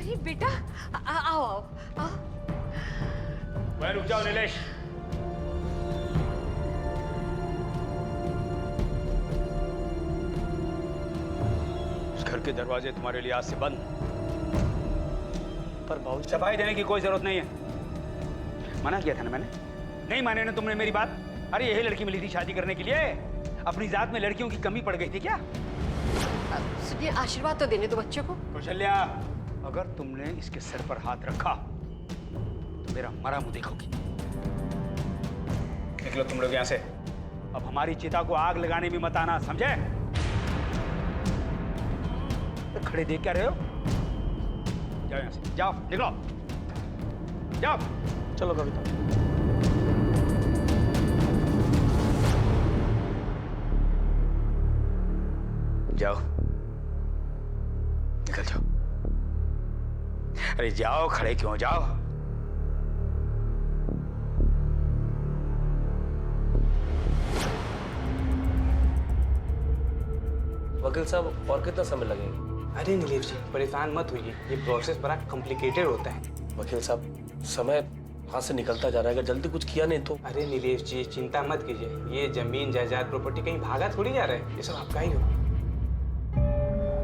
अरे बेटा आओ आओ आओ। वह रुक जाओ नीलेश। उस घर के दरवाजे तुम्हारे लिए आज से बंद। पर बाबूजी सफाई देने की कोई जरूरत नहीं है। मना किया था ना मैंने, नहीं माने ना तुमने मेरी बात। अरे यही लड़की मिली थी शादी करने के लिए, अपनी जात में लड़कियों की कमी पड़ गई थी क्या? सुनिए, आशीर्वाद तो देने दो बच्चों को। कौशल्या, अगर तुमने इसके सर पर हाथ रखा तो मेरा मरा मुंह देखोगी। निकलो तुम लोग यहाँ से। अब हमारी चिता को आग लगाने में मत आना, समझे? तो खड़े देख क्या रहे हो? जाओ यहाँ से, जाओ, निकलो, जाओ। चलो कविता। जाओ, निकल जाओ। अरे जाओ, खड़े क्यों? जाओ। वकील साहब, और कितना समय लगेगा? अरे नीलेश जी, परेशान मत होइए, ये प्रोसेस बड़ा कॉम्प्लिकेटेड होता है। वकील साहब, समय हाथ से निकलता जा रहा है, अगर जल्दी कुछ किया नहीं तो। अरे नीलेश जी, चिंता मत कीजिए, ये जमीन जायदाद प्रॉपर्टी कहीं भागा थोड़ी जा रहा है, ये सब आपका ही हो।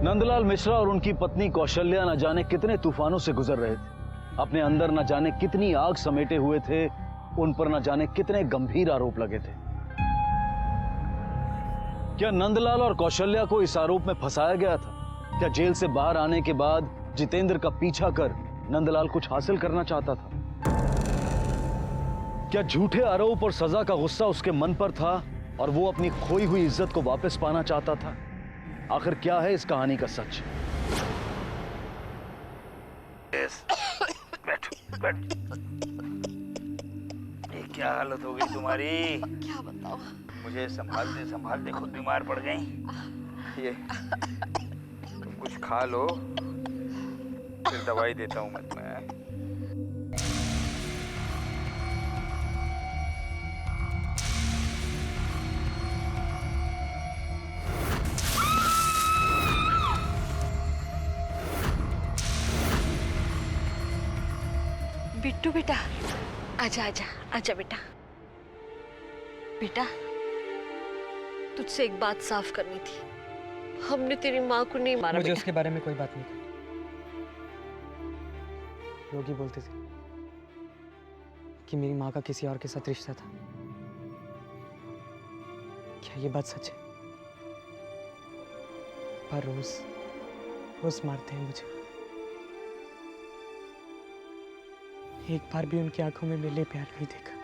नंदलाल मिश्रा और उनकी पत्नी कौशल्या न जाने कितने तूफानों से गुजर रहे थे, अपने अंदर न जाने कितनी आग समेटे हुए थे, उन पर न जाने कितने गंभीर आरोप लगे थे। क्या नंदलाल और कौशल्या को इस आरोप में फंसाया गया था? क्या जेल से बाहर आने के बाद जितेंद्र का पीछा कर नंदलाल कुछ हासिल करना चाहता था? क्या झूठे आरोप और सजा का गुस्सा उसके मन पर था और वो अपनी खोई हुई इज्जत को वापस पाना चाहता था? आखिर क्या है इस कहानी का सच? बैठ, बैठ। ये क्या हालत हो गई तुम्हारी? क्या बताओ? मुझे संभालते संभालते खुद बीमार पड़ गई। ये तुम कुछ खा लो, फिर दवाई देता हूँ मैं तुम्हें। बिट्टू बेटा, आजा आजा आजा बेटा। बेटा, तुझसे एक बात साफ करनी थी। हमने तेरी माँ को नहीं मारा। मुझे उसके बारे में कोई बात नहीं करनी। लोग ही बोलते थे कि मेरी माँ का किसी और के साथ रिश्ता था। क्या ये बात सच है? पर रोज रोज मारते हैं मुझे। एक बार भी उनकी आंखों में मेरे लिए प्यार नहीं देखा।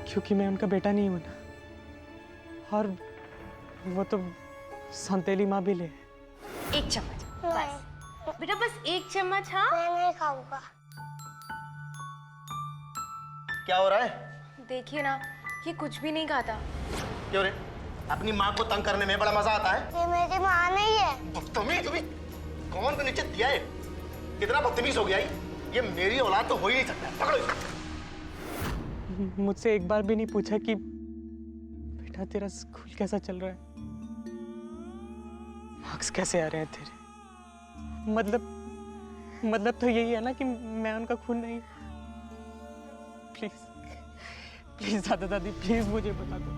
क्योंकि मैं उनका बेटा नहीं हूं ना। और वो तो संतेली माँ भी ले। एक चम्मच बस बेटा, बस एक चम्मच। हाँ, मैं नहीं खाऊंगा। क्या हो रहा है? देखिए ना, ये कुछ भी नहीं खाता। क्यों रे? अपनी माँ को तंग करने में बड़ा मजा आता है। ये मेरी माँ नहीं है। तुम्हें कौन को नीचे दिया है? कितना बदतमीज हो गया ये मेरी औलाद तो हो ही नहीं सकता। पकड़ो इसे। मुझसे एक बार भी नहीं पूछा कि बेटा तेरा स्कूल कैसा चल रहा है, मार्क्स कैसे आ रहे हैं तेरे। मतलब तो यही है ना कि मैं उनका खून नहीं। प्लीज प्लीज दादा दादी, प्लीज मुझे बता दो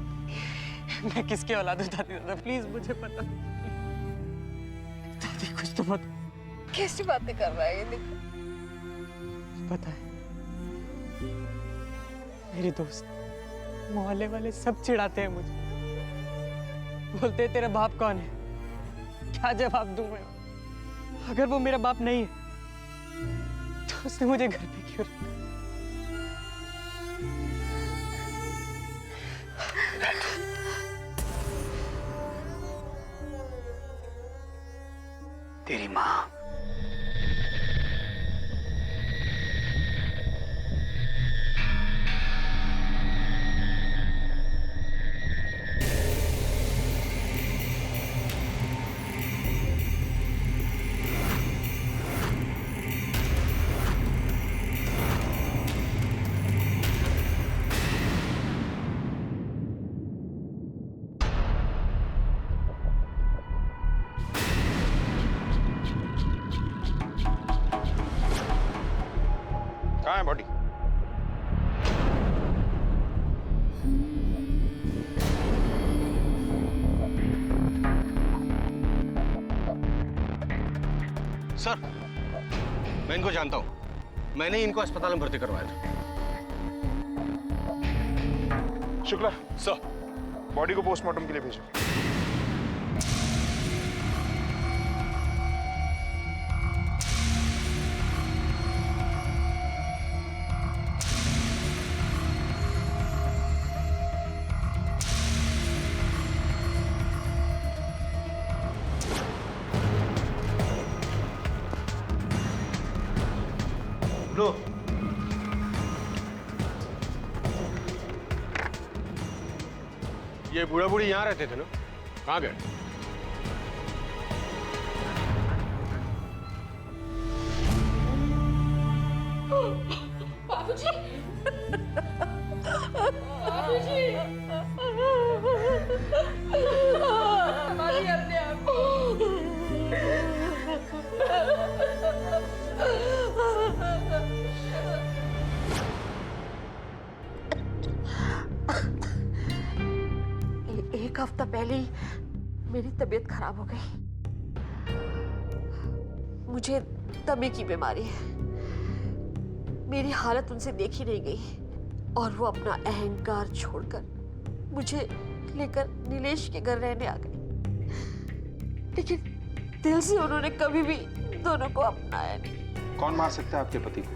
मैं किसके औलाद हूँ। दादी दादा प्लीज मुझे बता दो। दादी कुछ तो मत। कैसी बातें कर रहा है ये? देखो, पता है, मेरे दोस्त मोहल्ले वाले सब चिढ़ाते हैं मुझे। बोलते हैं तेरा बाप कौन है? क्या जवाब दूं मैं? अगर वो मेरा बाप नहीं है तो उसने मुझे घर पे क्यों रखा? तेरी माँ सर, मैं इनको जानता हूँ। मैंने ही इनको अस्पताल में भर्ती करवाया था। शुक्ला, सर, बॉडी को पोस्टमार्टम के लिए भेजो। लो, ये बूढ़ा बूढ़ी यहाँ रहते थे ना? कहाँ गए? बाबूजी, बाबूजी, मारिए अपने आप को। एक हफ्ता पहले ही मेरी तबीयत खराब हो गई। मुझे दमे की बीमारी है। मेरी हालत उनसे देखी नहीं गई और वो अपना अहंकार छोड़कर मुझे लेकर नीलेश के घर रहने आ गए। लेकिन दिल से उन्होंने कभी भी दोनों को अपनाया नहीं। कौन मार सकता है आपके पति को?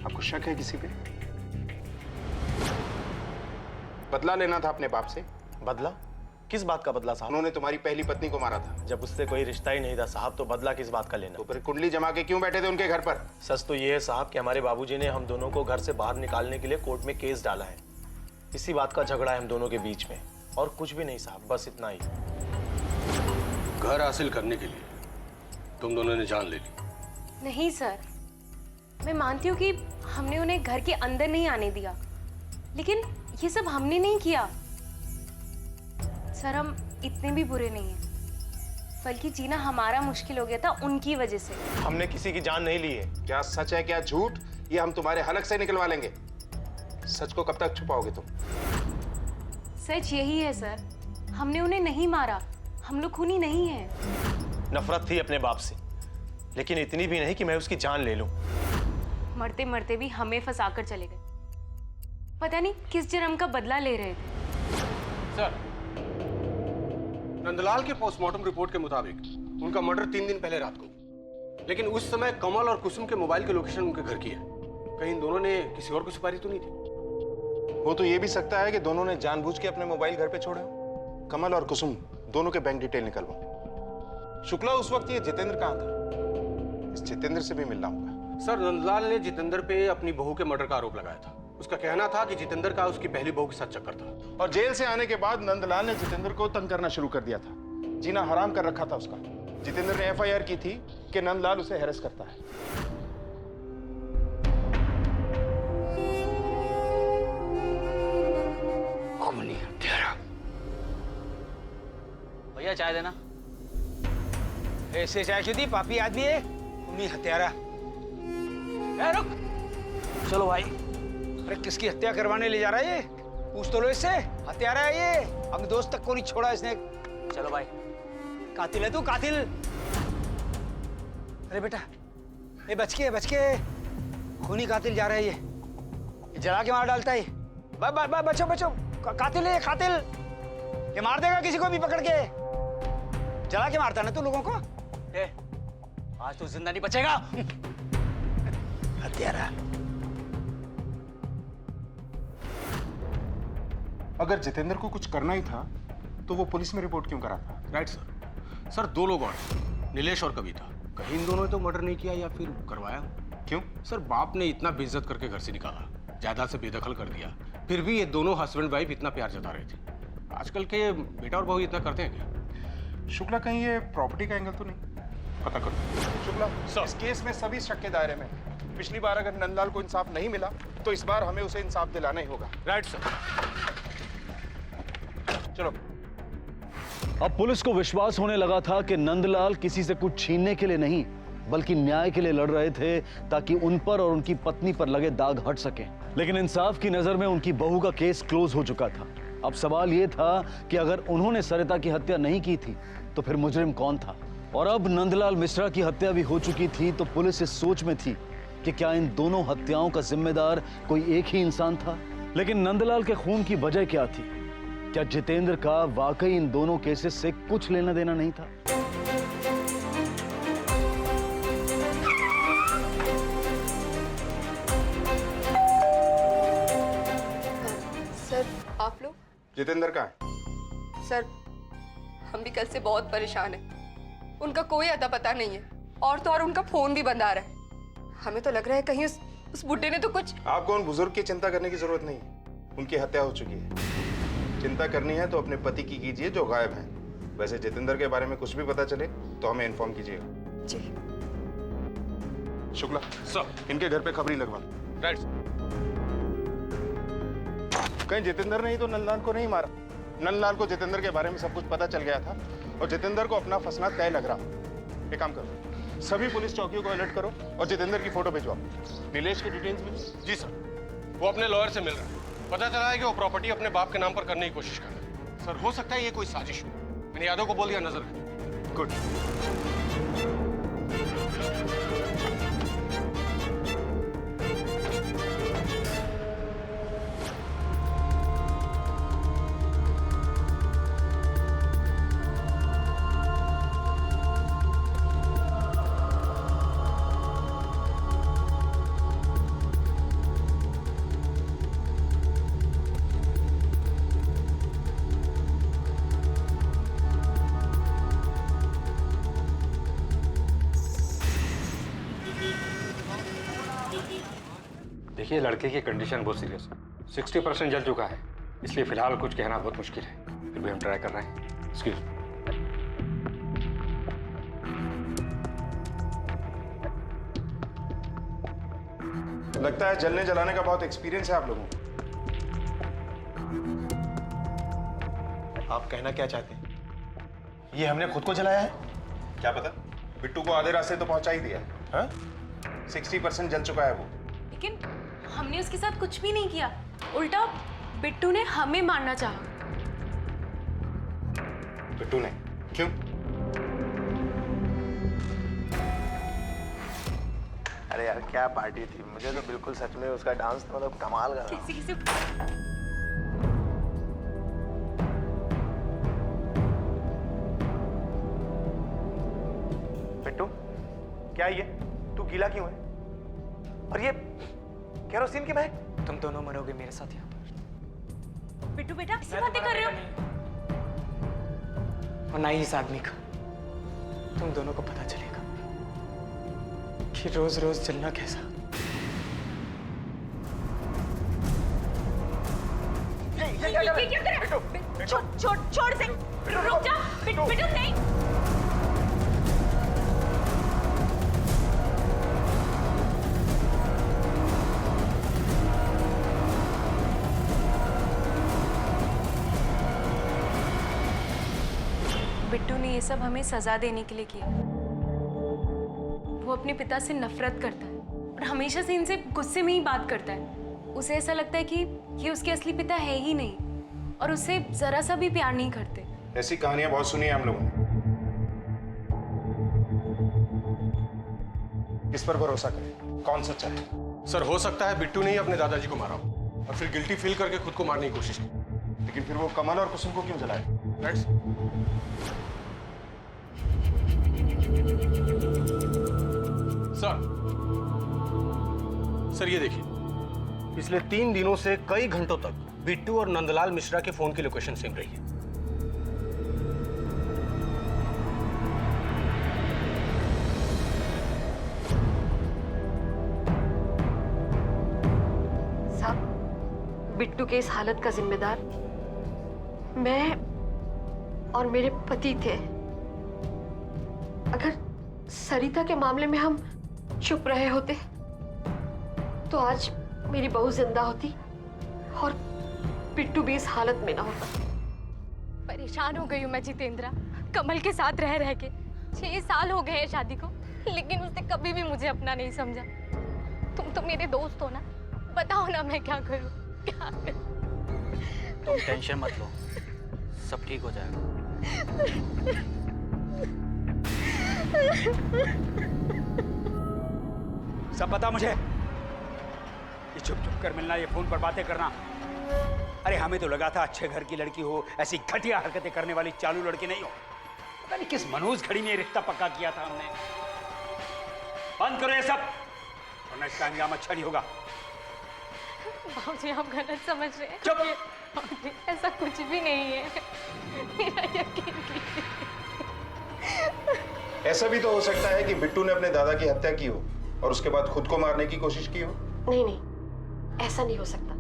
आपको शक है किसी पे? बदला लेना था अपने बाप से। बदला? किस बात का बदला साहब? उन्होंने तुम्हारी पहली पत्नी को मारा था। जब उससे कोई रिश्ता ही नहीं था साहब, तो बदला किस बात का लेना? तो फिर कुंडली जमा के क्यों बैठे थे उनके घर पर? सच तो ये है साहब कि हमारे बाबूजी ने हम दोनों को घर से बाहर निकालने के लिए कोर्ट में केस डाला है। इसी बात का झगड़ा है हम दोनों के बीच में, और कुछ भी नहीं साहब, बस इतना ही। घर हासिल करने के लिए तुम दोनों ने जान ले ली? नहीं सर, मैं मानती हूँ कि हमने उन्हें घर के अंदर नहीं आने दिया, लेकिन ये सब हमने नहीं किया। सर, हम इतने भी बुरे नहीं हैं, बल्कि जीना हमारा मुश्किल हो गया था उनकी वजह से। हमने किसी की जान नहीं ली है। क्या सच है क्या झूठ, ये हम तुम्हारे हलक से निकलवा लेंगे। सच को कब तक छुपाओगे तुम? सच यही है सर, हमने उन्हें नहीं मारा, हम लोग खूनी नहीं हैं। नफरत थी अपने बाप से, लेकिन इतनी भी नहीं कि मैं उसकी जान ले लूं। मरते मरते भी हमें फंसाकर चले गए। पता नहीं किस जन्म का बदला ले रहे थे। सर, नंदलाल के पोस्टमार्टम रिपोर्ट के मुताबिक उनका मर्डर 3 दिन पहले रात को, लेकिन उस समय कमल और कुसुम के मोबाइल के लोकेशन उनके घर की है। कहीं इन दोनों ने किसी और को सुपारी तो नहीं दी? वो तो ये भी सकता है कि दोनों ने जानबूझ के अपने मोबाइल घर पे छोड़े हो। कमल और कुसुम दोनों के बैंक डिटेल निकलवाओ। शुक्ला, उस वक्त ये जितेंद्र कहाँ था? इस जितेंद्र से भी मिलना होगा। सर, नंदलाल ने जितेंद्र पे अपनी बहू के मर्डर का आरोप लगाया था। उसका कहना था कि जितेंद्र का उसकी पहली बहू के साथ चक्कर था, और जेल से आने के बाद नंदलाल ने जितेंद्र को तंग करना शुरू कर दिया था। जीना हराम कर रखा था उसका। जितेंद्र ने FIR की थी कि नंदलाल उसे हैरेस करता है। खूनी हत्यारा। भैया चाय देना। ऐसे चाय शुद्धि पापी आदमी है, खूनी हत्यारा। रुक, चलो भाई। अरे किसकी हत्या करवाने ले जा रहा है ये? पूछ तो लो इससे। हत्यारा है ये, अपने दोस्त तक को नहीं छोड़ा इसने। चलो भाई, कातिल है तू, कातिल। अरे बेटा, ये बच के खूनी कातिल जा रहा है ये जला के मार डालता है। बचो बचो, कातिल है, कातिल। ये मार देगा किसी को भी पकड़ के। जला के मारता ना तू लोगों को। आज तू जिंदा नहीं बचेगा। हत्यारा। अगर जितेंद्र को कुछ करना ही था तो वो पुलिस में रिपोर्ट क्यों करा था? Right sir. सर, 2 लोग और, नीलेश और कविता। कहीं इन दोनों ने तो मर्डर नहीं किया या फिर करवाया? क्यों? सर, बाप ने इतना बेइज्जत करके घर से निकाला, जायदाद से बेदखल कर दिया, फिर भी ये दोनों हस्बैंड वाइफ इतना प्यार जता रहे थे। आजकल के बेटा और बहू इतना करते हैं क्या? शुक्ला, कहीं ये प्रॉपर्टी का एंगल तो नहीं? पता करो। शुक्ला, इस केस में सभी शक के दायरे में। पिछली बार अगर नंदलाल को इंसाफ नहीं मिला तो इस बार हमें उसे इंसाफ दिलाना ही होगा। Right sir. चलो। अब पुलिस को विश्वास होने लगा था कि नंदलाल किसी से कुछ छीनने के लिए नहीं, बल्कि न्याय के लिए लड़ रहे थे, ताकि उन पर और उनकी पत्नी पर लगे दाग हट सके। लेकिन इंसाफ की नजर में उनकी बहू का केस क्लोज हो चुका था। अब सवाल यह था कि अगर उन्होंने सरिता की हत्या नहीं की थी तो फिर मुजरिम कौन था? और अब नंदलाल मिश्रा की हत्या भी हो चुकी थी तो पुलिस इस सोच में थी कि क्या इन दोनों हत्याओं का जिम्मेदार कोई एक ही इंसान था। लेकिन नंदलाल के खून की वजह क्या थी? क्या जितेंद्र का वाकई इन दोनों केसेस से कुछ लेना देना नहीं था? सर आप लोग? जितेंद्र कहाँ है? सर हम भी कल से बहुत परेशान हैं। उनका कोई अता पता नहीं है और तो और उनका फोन भी बंद आ रहा है। हमें तो लग रहा है कहीं उस बुड्ढे ने तो कुछ। आपको उन बुजुर्ग की चिंता करने की जरूरत नहीं है, उनकी हत्या हो चुकी है। चिंता करनी है तो अपने पति की कीजिए जो गायब हैं। वैसे जितेंद्र के बारे में कुछ भी पता चले तो हमें इन्फॉर्म कीजिएगा। जी शुक्ला सर। इनके घर पे खबरी लगवा। राइट। कहीं जितेंद्र ने ही तो नंदलाल को नहीं मारा। नंदलाल को जितेंद्र के बारे में सब कुछ पता चल गया था और जितेंद्र को अपना फंसना तय लग रहा। एक काम करो, सभी पुलिस चौकियों को अलर्ट करो और जितेंद्र की फोटो भिजवाओ। नीलेश की डिटेल्स भी। जी सर, वो अपने लॉयर से मिल रहा है। पता चला है कि वो प्रॉपर्टी अपने बाप के नाम पर करने की कोशिश कर रहा है। सर हो सकता है ये कोई साजिश हो। मैंने यादव को बोल दिया नजर रखें। गुड। देखिए लड़के की कंडीशन बहुत सीरियस है। 60% जल चुका है, इसलिए फिलहाल कुछ कहना बहुत मुश्किल है। फिर भी हम ट्राई कर रहे हैं। एक्सक्यूज। लगता है जलने जलाने का बहुत एक्सपीरियंस है आप लोगों को। आप कहना क्या चाहते हैं? ये हमने खुद को जलाया है? क्या पता, बिट्टू को आधे रास्ते तो पहुंचा ही दिया है। हाँ? 60% जल चुका है वो। लेकिन हमने उसके साथ कुछ भी नहीं किया, उल्टा बिट्टू ने हमें मारना चाहा। बिट्टू ने? क्यों? अरे यार क्या पार्टी थी, मुझे तो बिल्कुल सच में उसका डांस तो मतलब कमाल का। किसी किसी बिट्टू क्या ये, तू गीला क्यों है? और ये केरोसिन की महक? तुम दोनों मरोगे मेरे साथ यहाँ पर। बिट्टू बेटा किसी बातें कर रहे हो? और ना ही इस आदमी का। तुम दोनों को पता चलेगा कि रोज रोज जलना कैसा। ये क्या कर रहे हो? छोड़ से, रुक जा। बिट्टू नहीं। बिट्टू ने ये सब हमें सजा देने के लिए किया। वो अपने पिता से नफरत करता है और हमेशा से इनसे गुस्से में ही बात करता है। उसे ऐसा लगता है कि ये उसके असली पिता है ही नहीं और उससे जरा सा भी प्यार नहीं करते। ऐसी कहानियां बहुत सुनी है हम लोगों ने। इस पर भरोसा करें, कौन सच्चा है? सर हो सकता है बिट्टू ने ही अपने दादाजी को मारा हो और फिर गिल्टी फील करके खुद को मारने की कोशिश की। लेकिन फिर वो कमल और कुसुम को क्यों जलाए? राइट। सर ये देखिए, पिछले 3 दिनों से कई घंटों तक बिट्टू और नंदलाल मिश्रा के फोन की लोकेशन सेम रही है। साहब, बिट्टू के इस हालत का जिम्मेदार मैं और मेरे पति थे। अगर सरिता के मामले में हम चुप रहे होते तो आज मेरी बहू जिंदा होती और बिट्टू भी इस हालत में ना होता। परेशान हो गई हूँ मैं जितेंद्रा, कमल के साथ रह रह के। 6 साल हो गए हैं शादी को, लेकिन उसने कभी भी मुझे अपना नहीं समझा। तुम तो मेरे दोस्त हो ना, बताओ ना मैं क्या करूँ, क्या करूँ? तुम टेंशन मत लो, सब ठीक हो जाएगा। सब पता मुझे। ये चुप चुप कर मिलना, ये फोन पर बातें करना। अरे हमें तो लगा था अच्छे घर की लड़की हो, ऐसी घटिया हरकतें करने वाली चालू लड़की नहीं हो। पता नहीं किस मनहूस घड़ी में ये रिश्ता पक्का किया था हमने। बंद करो ये सब, वरना इसका अंजाम अच्छा नहीं होगा। बाबूजी आप गलत समझ रहे हैं। चुप। बाबूजी ऐसा कुछ भी नहीं है, मेरा यकीन कीजिए। ऐसा भी तो हो सकता है कि बिट्टू ने अपने दादा की हत्या की हो और उसके बाद खुद को मारने की कोशिश की हो। नहीं नहीं, ऐसा नहीं हो सकता।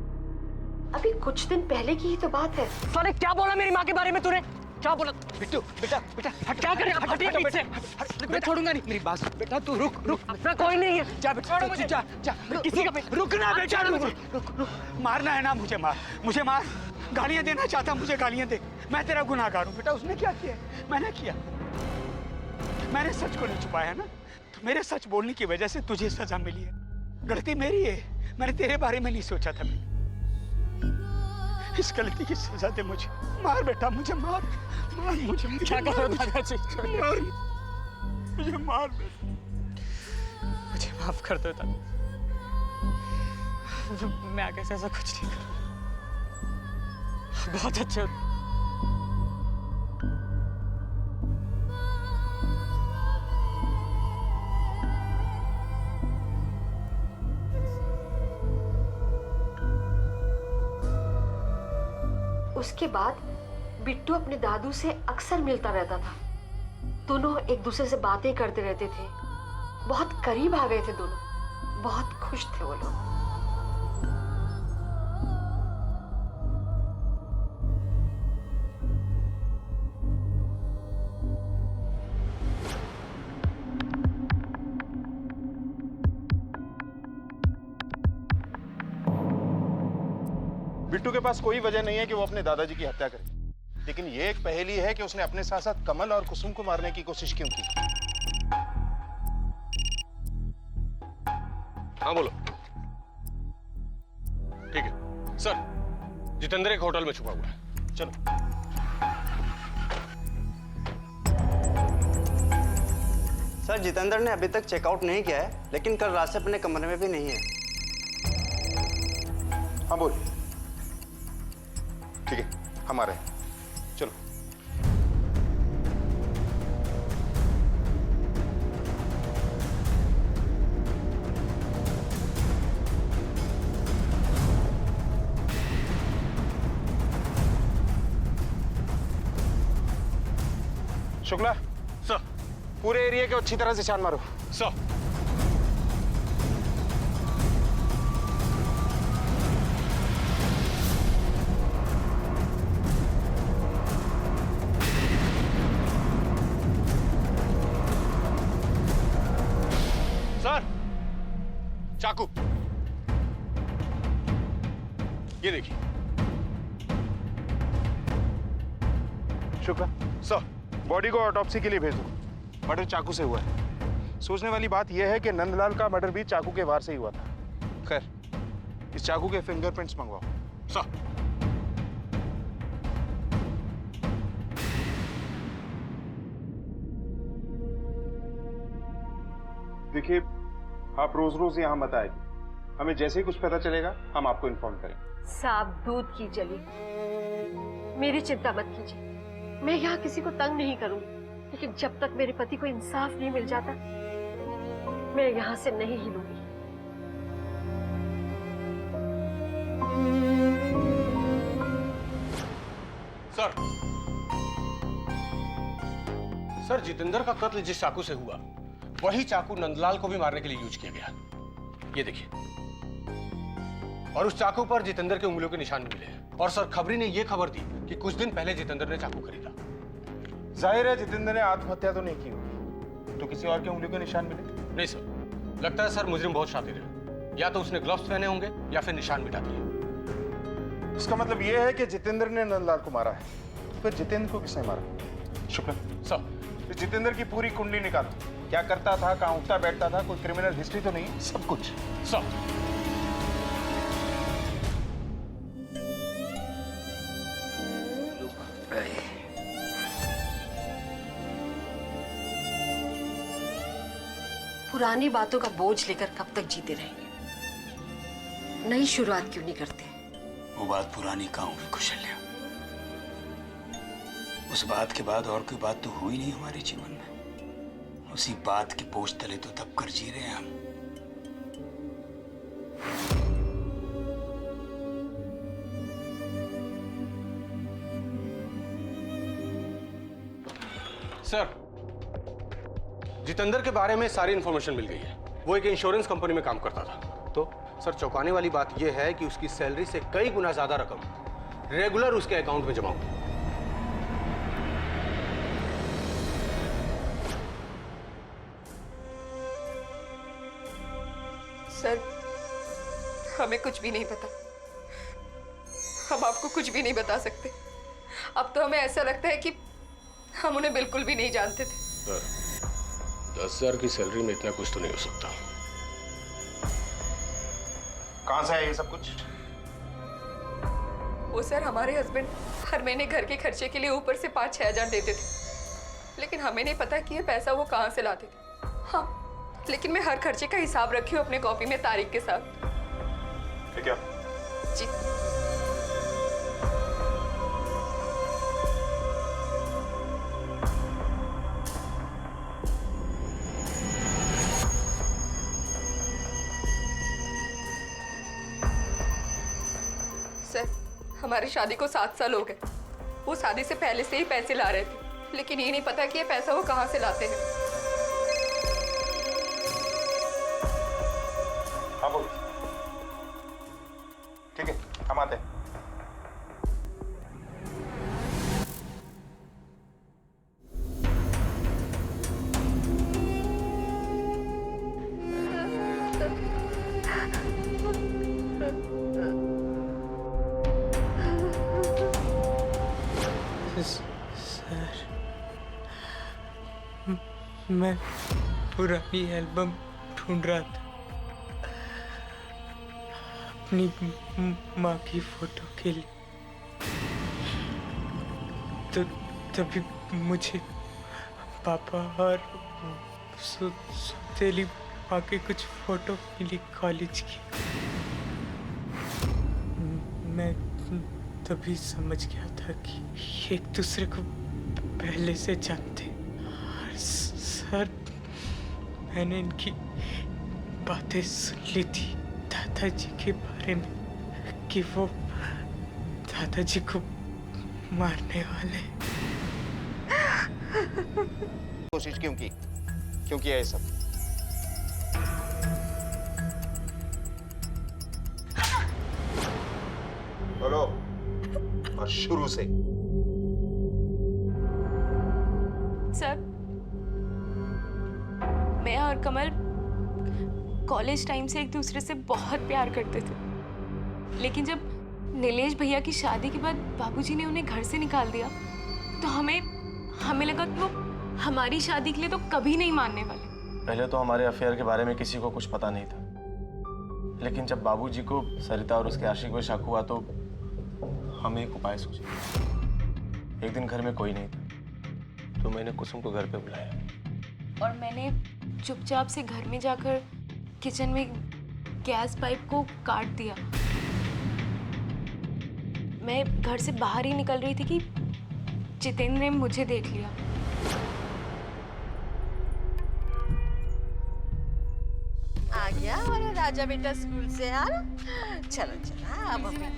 अभी कुछ दिन पहले की ही तो बात है। साले क्या बोला मेरी माँ के बारे में तूने? क्या बोला? बिट्टू बेटा बेटा हट, क्या कर रहे हो? हटिए बेटा, पीछे। बेटा, मैं छोड़ूंगा नहीं। मेरी बात सुन। बेटा तू रुक रुक। अपना कोई नहीं है। जा बेटा, छोड़ो मुझे। जा जा। किसी का रुकना बेटा, रुक रुक। मारना है ना मुझे, मार मुझे, मार। गालियां देना चाहता, मुझे गालियां दे। मैं तेरा गुनाहगार हूँ बेटा। उसने क्या किया? मैंने किया। मैंने सच को नहीं छुपाया ना, तो मेरे सच बोलने की वजह से तुझे सजा मिली है। गलती मेरी है, मैंने तेरे बारे में नहीं सोचा था। इस गलती की सजा दे मुझे। मार बेटा, मुझे मार, मार मुझे। क्या कर रहे हो दादाजी? मार मुझे, मार बेटा। मुझे माफ कर दो दादा, मैं आगे से ऐसा कुछ नहीं करूँ। बहुत अच्छे हो। उसके बाद बिट्टू अपने दादू से अक्सर मिलता रहता था। दोनों एक दूसरे से बातें करते रहते थे। बहुत करीब आ गए थे दोनों। बहुत खुश थे वो लोग। बिट्टू के पास कोई वजह नहीं है कि वो अपने दादाजी की हत्या करे, लेकिन ये एक पहेली है कि उसने अपने साथ साथ कमल और कुसुम को मारने की कोशिश क्यों की। हाँ बोलो। ठीक है सर, जितेंद्र एक होटल में छुपा हुआ है। चलो। सर जितेंद्र ने अभी तक चेकआउट नहीं किया है, लेकिन कल रात से अपने कमरे में भी नहीं है। हाँ बोल। ठीक है, हम आ रहे हैं। चलो। शुक्ला सर, पूरे एरिया के अच्छी तरह से छान मारो। सर। सर, चाकू ये देखिए। शुक्ला सर, बॉडी को ऑटोप्सी के लिए भेज दो। मर्डर चाकू से हुआ है। सोचने वाली बात यह है कि नंदलाल का मर्डर भी चाकू के वार से ही हुआ था। खैर, इस चाकू के फिंगरप्रिंट्स मंगवाओ। सर। देखिए, आप रोज रोज यहाँ मत आएगी। हमें जैसे ही कुछ पता चलेगा हम आपको इन्फॉर्म करेंगे। साफ दूध की जली। मेरी चिंता मत कीजिए, मैं यहाँ किसी को तंग नहीं करूंगी, लेकिन जब तक मेरे पति को इंसाफ नहीं मिल जाता मैं यहाँ से नहीं हिलूंगी। सर, सर जितेंद्र का कत्ल जिस चाकू से हुआ वही चाकू नंदलाल को भी मारने के लिए यूज किया गया। ये देखिए, और उस चाकू पर जितेंद्र के उंगलियों के निशान मिले हैं। और सर, खबरी ने यह खबर दी कि कुछ दिन पहले जितेंद्र ने चाकू खरीदा। जाहिर है जितेंद्र ने आत्महत्या तो नहीं की होगी, तो किसी और के उंगलियों के निशान मिले? नहीं सर, लगता है सर मुजरिम बहुत शातिर है। या तो उसने ग्लव्स पहने होंगे या फिर निशान मिटा दिए। इसका मतलब यह है कि जितेंद्र ने नंदलाल को मारा है। तो फिर जितेंद्र को किसने मारा? शुक्ला सर, इस जितेंद्र की पूरी कुंडली निकालो। क्या करता था, कहाँ उठता बैठता था, कोई क्रिमिनल हिस्ट्री तो नहीं? सब कुछ। सर। पुरानी बातों का बोझ लेकर कब तक जीते रहेंगे? नई शुरुआत क्यों नहीं करते? वो बात पुरानी कहाँ हुई कौशल्या? उस बात के बाद और कोई बात तो हुई नहीं हमारे जीवन में। उसी बात के बोझ तले तो दब कर जी रहे हैं हम। सर, जितेंद्र के बारे में सारी इंफॉर्मेशन मिल गई है। वो एक इंश्योरेंस कंपनी में काम करता था। तो सर, चौंकाने वाली बात यह है कि उसकी सैलरी से कई गुना ज्यादा रकम रेगुलर उसके अकाउंट में जमा हुई। सर, हमें कुछ भी नहीं पता। हम आपको कुछ भी नहीं बता सकते। अब तो हमें ऐसा लगता है कि हम उन्हें बिल्कुल भी नहीं जानते थे। सर, 10,000 की सैलरी में इतना कुछ तो नहीं हो सकता। कहां से है ये सब कुछ? वो सर, हमारे हस्बैंड हर महीने घर के खर्चे के लिए ऊपर से 5-6 हजार देते थे, लेकिन हमें नहीं पता कि ये पैसा वो कहाँ से लाते थे। हाँ, लेकिन मैं हर खर्चे का हिसाब रखी हूँ अपने कॉपी में तारीख के साथ। ठीक है जी। सर, हमारी शादी को 7 साल हो गए। वो शादी से पहले से ही पैसे ला रहे थे, लेकिन ये नहीं पता कि ये पैसा वो कहाँ से लाते हैं। हाँ बोल। ठीक है, हम आते हैं। सर, मैं पुरानी एल्बम ढूंढ रहा था अपनी माँ की फोटो के लिए। तो तभी मुझे पापा और सौतेली माँ की कुछ फोटो मिली कॉलेज की। मैं तभी समझ गया था कि एक दूसरे को पहले से जानते। और सर, मैंने इनकी बातें सुन ली थी दादाजी के बारे में कि वो दादाजी को मारने वाले। कोशिश क्यों की? क्यों किया ये सब? बोलो। और शुरू से। सर, मैं और कमल कॉलेज टाइम से एक दूसरे से बहुत प्यार करते थे, लेकिन जब नीलेश भैया की शादी के बाद बाबूजी ने उन्हें घर से निकाल दिया तो हमें लगा कि वो हमारी शादी के लिए तो कभी नहीं मानने वाले। पहले तो हमारे अफेयर के बारे में किसी को कुछ पता नहीं था, लेकिन जब बाबूजी को सरिता और उसके आशिक पर शक हुआ तो हमने एक उपाय सोचा। एक दिन घर में कोई नहीं था तो मैंने कुसुम को घर पे बुलाया और मैंने चुपचाप से घर में जाकर किचन में गैस पाइप को काट दिया। मैं घर से बाहर ही निकल रही थी कि जितेंद्र ने मुझे देख लिया। आ गया हमारा राजा बेटा स्कूल से यार। चलो चलो, हाँ मम्मी।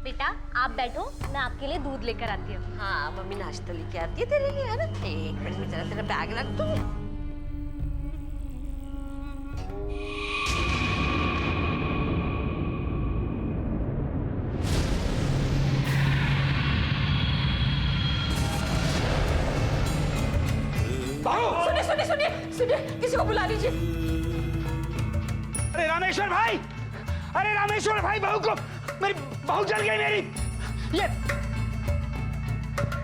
बेटा आप बैठो, मैं आपके लिए दूध लेकर आती हूँ। हाँ मम्मी नाश्ता लेके आती है तेरे लिए, है ना? 1 मिनट में जरा तेरा बैग रख दूँ। सुनिए, किसी को बुला लीजिए। अरे रामेश्वर भाई, अरे रामेश्वर भाई, बहू को, मेरी बहू जल गई मेरी। ये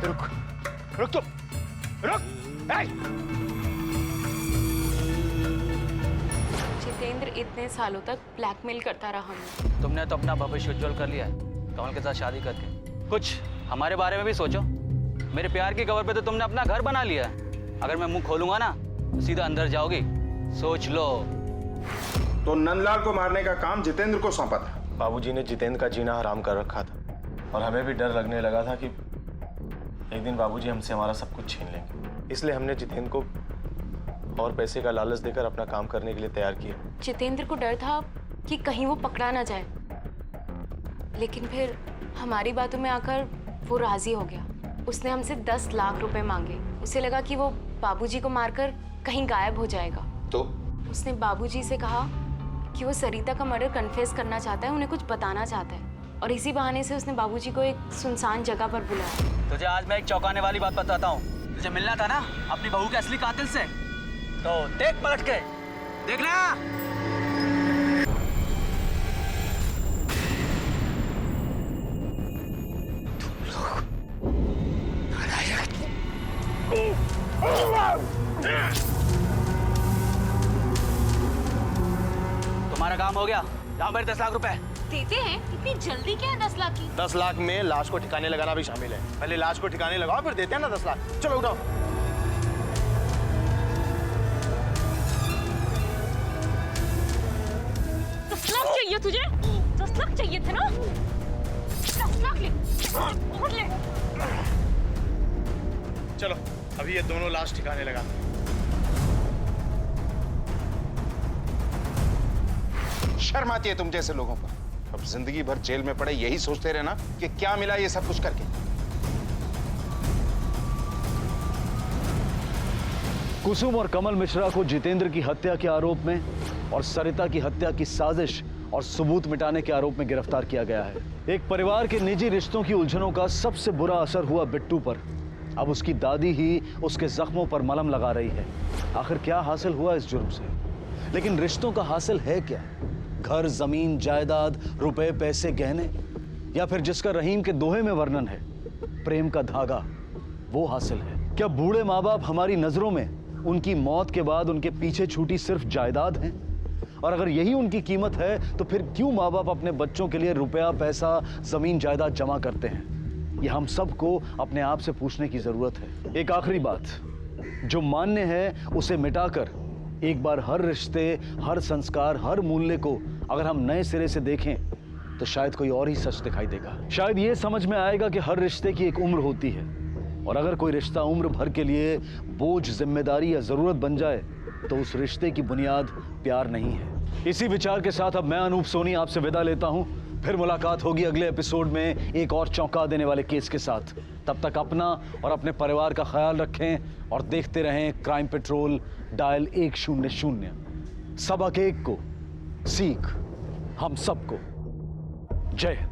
रुक रुक तो रुक। जितेंद्र इतने सालों तक ब्लैकमेल करता रहा मुझे। तुमने तो अपना भविष्य उज्जवल कर लिया है कमल के साथ शादी करके। कुछ हमारे बारे में भी सोचो। मेरे प्यार की कवर पे तो तुमने अपना घर बना लिया है। अगर मैं मुंह खोलूंगा ना तो सीधा अंदर जाओगी सोच लो। तो नंदलाल को मारने का काम जितेंद्र को सौंपा था। बाबूजी ने जितेंद्र का जीना हराम कर रखा था और हमें भी डर लगने लगा था कि एक दिन बाबूजी हमसे हमारा सब कुछ छीन लेंगे। इसलिए हमने जितेंद्र को और पैसे का लालच देकर अपना काम करने के लिए तैयार किया। जितेंद्र को डर था कि कहीं वो पकड़ा ना जाए, लेकिन फिर हमारी बातों में आकर वो राजी हो गया। उसने हमसे 10 लाख रुपए मांगे। उसे लगा कि वो बाबूजी को मारकर कहीं गायब हो जाएगा। तो उसने बाबूजी से कहा कि वो सरिता का मर्डर कन्फेस करना चाहता है, उन्हें कुछ बताना चाहता है, और इसी बहाने से उसने बाबूजी को एक सुनसान जगह पर बुलाया। तुझे आज मैं एक चौंकाने वाली बात बताता हूँ। तुझे मिलना था ना अपनी बहू के असली कातिल से, तो देख पलट के, देख ना। तुम्हारा काम हो गया। जाओ मेरे 10 लाख रुपए। देते हैं? इतनी जल्दी क्या है 10 लाख की? 10 लाख में लाश को ठिकाने लगाना भी शामिल है। पहले लाश को ठिकाने लगाओ, फिर देते हैं ना 10 लाख। चलो उठाओ। 10 लाख चाहिए तुझे? 10 लाख चाहिए थे ना? 10 लाख ले और ले। चलो अभी ये दोनों लाश ठिकाने लगा। शर्म आती है तुम जैसे लोगों को। अब जिंदगी भर जेल में पड़े यही सोचते रहना कि क्या मिला ये सब कुछ करके। कुसुम और कमल मिश्रा को जितेंद्र की हत्या के आरोप में और सरिता की हत्या की साजिश और सबूत मिटाने के आरोप में गिरफ्तार किया गया है। एक परिवार के निजी रिश्तों की उलझनों का सबसे बुरा असर हुआ बिट्टू पर। अब उसकी दादी ही उसके जख्मों पर मलहम लगा रही है। आखिर क्या हासिल हुआ इस जुर्म से? लेकिन रिश्तों का हासिल है क्या? घर, जमीन, जायदाद, रुपए, पैसे, गहने, या फिर जिसका रहीम के दोहे में वर्णन है, प्रेम का धागा, वो हासिल है? क्या बूढ़े माँ बाप हमारी नजरों में उनकी मौत के बाद उनके पीछे छूटी सिर्फ जायदाद हैं? और अगर यही उनकी कीमत है तो फिर क्यों माँ बाप अपने बच्चों के लिए रुपया, पैसा, जमीन, जायदाद जमा करते हैं? ये हम सबको अपने आप से पूछने की जरूरत है। एक आखिरी बात, जो मान्य है उसे मिटाकर एक बार हर रिश्ते, हर संस्कार, हर मूल्य को अगर हम नए सिरे से देखें तो शायद कोई और ही सच दिखाई देगा। शायद ये समझ में आएगा कि हर रिश्ते की एक उम्र होती है, और अगर कोई रिश्ता उम्र भर के लिए बोझ, जिम्मेदारी या जरूरत बन जाए तो उस रिश्ते की बुनियाद प्यार नहीं है। इसी विचार के साथ अब मैं अनूप सोनी आपसे विदा लेता हूं। फिर मुलाकात होगी अगले एपिसोड में एक और चौंका देने वाले केस के साथ। तब तक अपना और अपने परिवार का ख्याल रखें और देखते रहें क्राइम पेट्रोल डायल 100। सबक एक को, सीख हम सबको। जय हिंद।